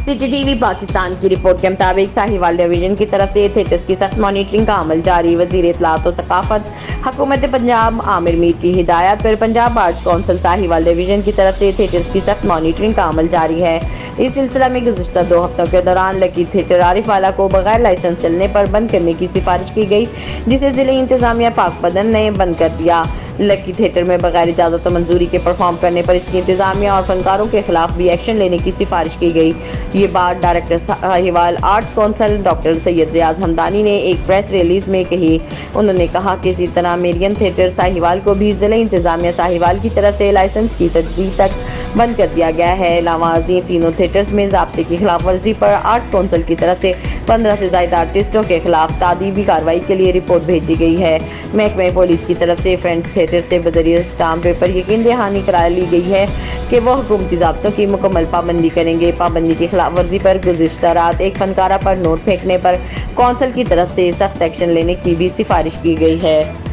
City TV Pakistan की report के मुताबिक साहिवाल डिवीजन की तरफ से थिएटर्स की सख्त मॉनिटरिंग का अमल जारी। वजीर इत्तलात और सकाफत हुकूमत पंजाब आमिर मीर की हिदायत पर Punjab arts council Sahiwal division की तरफ से थिएटर्स की सख्त मॉनिटरिंग का अमल जारी है। इस सिलसिला में गुज़िश्ता 2 हफ्तों के दौरान लकी थिएटर आरिफवाला को बगैर लाइसेंस चलने पर बंद करने की सिफारिश की गई, जिसे जिले इंतजामिया पाकपदन ने बंद कर दिया। लकी थिएटर में बगैर इजाज़त और मंजूरी के परफॉर्म करने पर इसकी इंतजामिया और फनकारों के खिलाफ भी एक्शन लेने की सिफारिश की गई। ये बात director Sahiwal arts council doctor Syed Riaz Hamdani ने एक प्रेस रिलीज में कही। उन्होंने कहा कि इसी तरह मेरियन थिएटर साहिवाल को भी जिले इंतजामिया साहिवाल की तरफ से लाइसेंस की तजदीद तक बंद कर दिया गया है। लावाजी तीनों थिएटर्स में ज़ाब्ते की खिलाफ वर्जी पर आर्ट्स कौंसिल की तरफ से 15 से ज़ायद आर्टिस्टों के खिलाफ तादीबी कार्रवाई के लिए रिपोर्ट भेजी गई है। महकमे पुलिस की तरफ से फ्रेंड्स थिएटर से बजरिए स्टाम्प पेपर यकीन दहानी करा ली गई है कि वह हुकूमती ज़ाब्तों की मुकम्मल पाबंदी करेंगे। पाबंदी की खिलाफ वर्जी पर गुज़िश्ता रात एक फनकारा पर नोट फेंकने पर कौंसिल की तरफ से सख्त एक्शन लेने की भी सिफारिश की गई है।